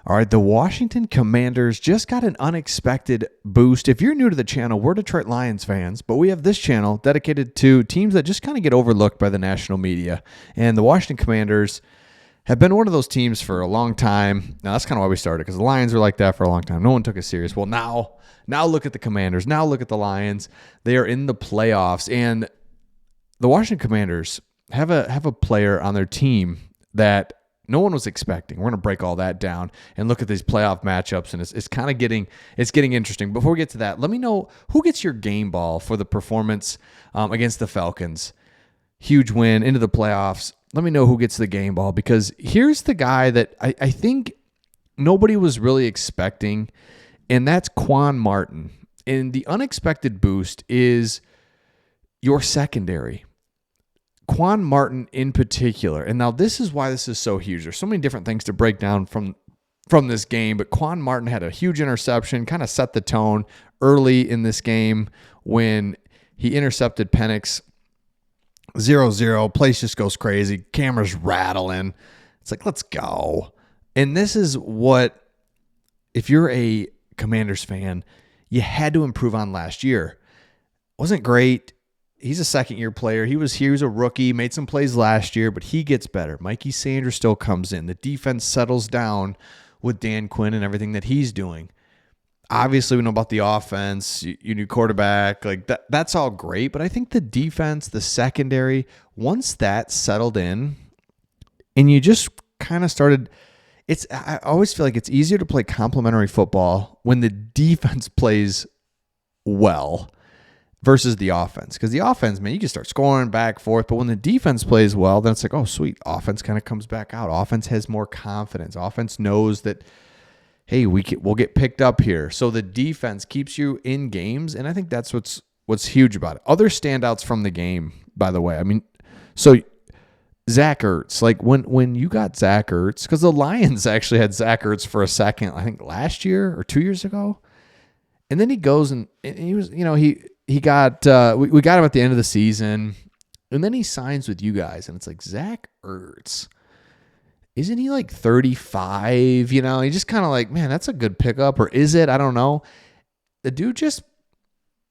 All right, the Washington Commanders just got an unexpected boost. If you're new to the channel, we're Detroit Lions fans, but we have this channel dedicated to teams that just kind of get overlooked by the national media. And the Washington Commanders have been one of those teams for a long time. Now, that's kind of why we started, because the Lions were like that for a long time. No one took it serious. Well, now look at the Commanders. Now look at the Lions. They are in the playoffs, and the Washington Commanders have a player on their team that no one was expecting. We're going to break all that down and look at these playoff matchups, and it's kind of getting interesting. Before we get to that, let me know who gets your game ball for the performance against the Falcons. Huge win into the playoffs. Let me know who gets the game ball, because here's the guy that I think nobody was really expecting, and that's Quan Martin. And the unexpected boost is your secondary. Quan Martin in particular. And now this is why this is so huge. There's so many different things to break down from this game, but Quan Martin had a huge interception, kind of set the tone early in this game when he intercepted Penix. 0-0, place just goes crazy. Camera's rattling. It's like, let's go. And this is what, if you're a Commanders fan, you had to improve on last year. Wasn't great. He's a second-year player. He was a rookie, made some plays last year, but he gets better. Mikey Sanders still comes in. The defense settles down with Dan Quinn and everything that he's doing. Obviously, we know about the offense, your new quarterback. Like that's all great, but I think the defense, the secondary, once that settled in, and you just kind of started, I always feel like it's easier to play complementary football when the defense plays well versus the offense. Because the offense, man, you can start scoring back, forth. But when the defense plays well, then it's like, oh, sweet. Offense kind of comes back out. Offense has more confidence. Offense knows that, hey, we'll get picked up here. So the defense keeps you in games, and I think that's what's huge about it. Other standouts from the game, by the way. I mean, so Zach Ertz. Like when you got Zach Ertz, because the Lions actually had Zach Ertz for a second, I think last year or 2 years ago. And then he goes and he was, he got, we got him at the end of the season, and then he signs with you guys, and it's like, Zach Ertz, isn't he like 35? You just kind of like, man, that's a good pickup, or is it? I don't know. The dude just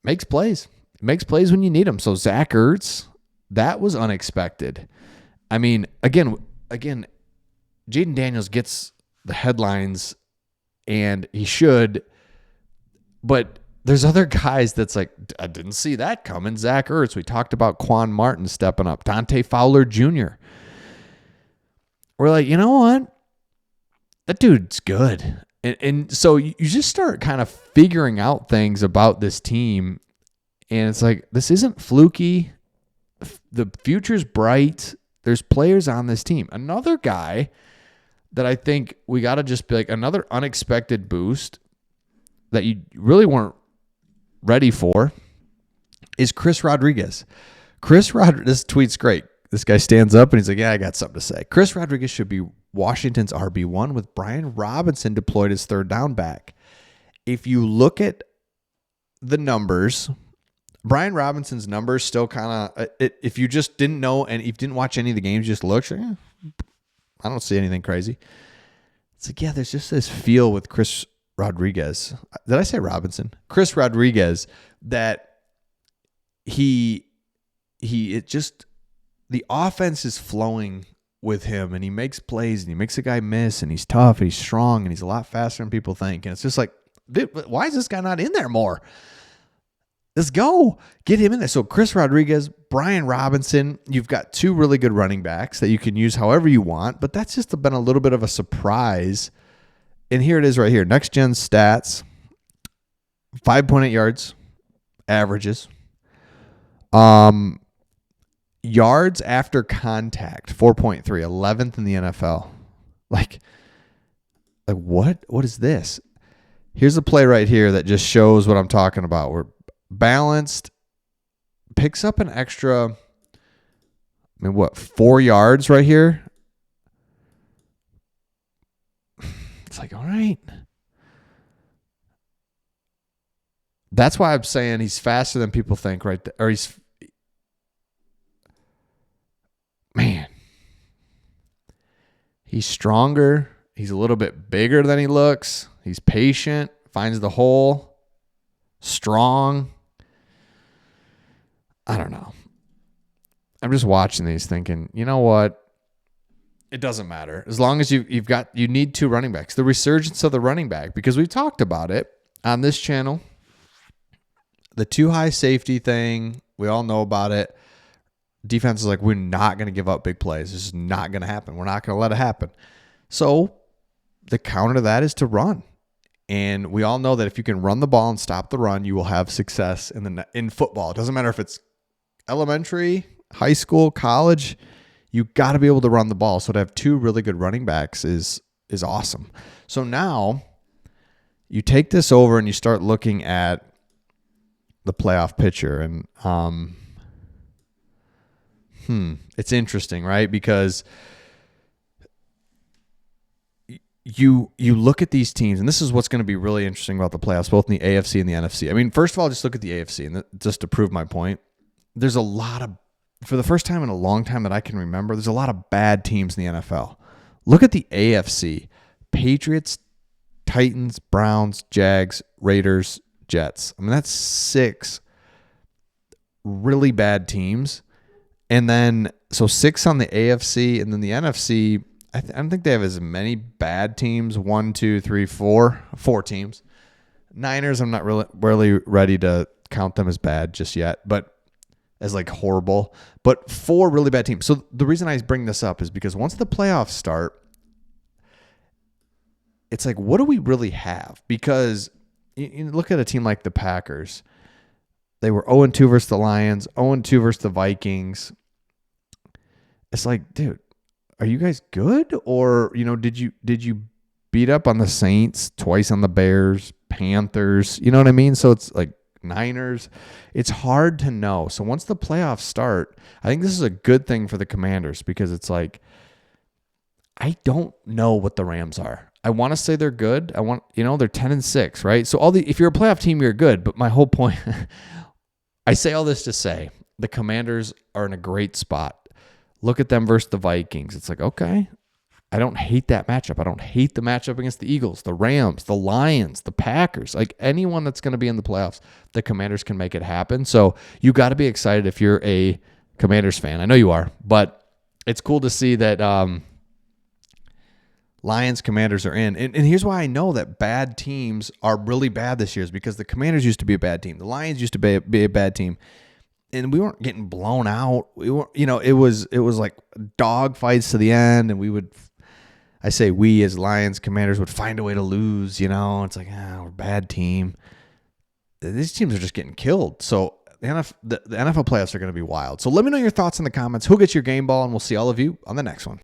makes plays. He makes plays when you need him. So Zach Ertz, that was unexpected. I mean, again, Jayden Daniels gets the headlines, and he should, but there's other guys that's like, I didn't see that coming. Zach Ertz. We talked about Quan Martin stepping up. Dante Fowler Jr. We're like, you know what? That dude's good. And so you just start kind of figuring out things about this team. And it's like, this isn't fluky. The future's bright. There's players on this team. Another guy that I think we got to just be like, another unexpected boost that you really weren't ready for is Chris Rodriguez. This tweet's great. This guy stands up and he's like, yeah, I got something to say. Chris Rodriguez should be Washington's RB1 with Brian Robinson deployed as third down back. If you look at the numbers, Brian Robinson's numbers still kind of, if you just didn't know and if you didn't watch any of the games, just look, I don't see anything crazy. It's like, yeah, there's just this feel with Chris Rodriguez. Did I say Robinson? Chris Rodriguez, that the offense is flowing with him, and he makes plays, and he makes a guy miss, and he's tough, and he's strong, and he's a lot faster than people think. And it's just like, dude, why is this guy not in there more? Let's go. Get him in there. So Chris Rodriguez, Brian Robinson, you've got two really good running backs that you can use however you want, but that's just been a little bit of a surprise. And here it is right here. Next gen stats, 5.8 yards, averages. Yards after contact, 4.3, 11th in the NFL. Like what is this? Here's a play right here that just shows what I'm talking about. We're balanced, picks up an extra, 4 yards right here? It's like, all right. That's why I'm saying he's faster than people think right there. Or he's stronger. He's a little bit bigger than he looks. He's patient, finds the hole, strong. I don't know. I'm just watching these thinking, you know what? It doesn't matter. As long as you need 2 running backs. The resurgence of the running back, because we've talked about it on this channel. The too high safety thing, we all know about it. Defense is like, we're not going to give up big plays. This is not going to happen. We're not going to let it happen. So the counter to that is to run. And we all know that if you can run the ball and stop the run, you will have success in football. It doesn't matter if it's elementary, high school, college. You got to be able to run the ball. So to have 2 really good running backs is awesome. So now you take this over and you start looking at the playoff picture, and it's interesting, right? Because you look at these teams, and this is what's going to be really interesting about the playoffs, both in the AFC and the NFC. I mean, first of all, just look at the AFC, and just to prove my point, there's a lot of, for the first time in a long time that I can remember, there's a lot of bad teams in the NFL. Look at the AFC: Patriots, Titans, Browns, Jags, Raiders, Jets. I mean, that's 6 really bad teams. And then, so 6 on the AFC, and then the NFC, I don't think they have as many bad teams. 1, 2, 3, 4 teams. Niners, I'm not really ready to count them as bad just yet, but as like horrible. But 4 really bad teams. So the reason I bring this up is because once the playoffs start, it's like, what do we really have? Because you look at a team like the Packers. They were 0-2 versus the Lions, 0-2 versus the Vikings. It's like, dude, are you guys good? Or, did you beat up on the Saints, twice on the Bears, Panthers? You know what I mean? So it's like Niners. It's hard to know. So once the playoffs start, I think this is a good thing for the Commanders, because it's like, I don't know what the Rams are. I want to say they're good. They're 10-6, right? So if you're a playoff team, you're good. But my whole point, I say all this to say, the Commanders are in a great spot. Look at them versus the Vikings. It's like, okay, I don't hate that matchup. I don't hate the matchup against the Eagles, the Rams, the Lions, the Packers. Like anyone that's going to be in the playoffs, the Commanders can make it happen. So you got to be excited if you're a Commanders fan. I know you are, but it's cool to see that Lions, Commanders are in. And here's why I know that bad teams are really bad this year, is because the Commanders used to be a bad team. The Lions used to be a bad team. And we weren't getting blown out. We weren't, it was like dog fights to the end. And we as Lions, Commanders would find a way to lose, It's like, we're a bad team. These teams are just getting killed. So the NFL playoffs are going to be wild. So let me know your thoughts in the comments. Who gets your game ball? And we'll see all of you on the next one.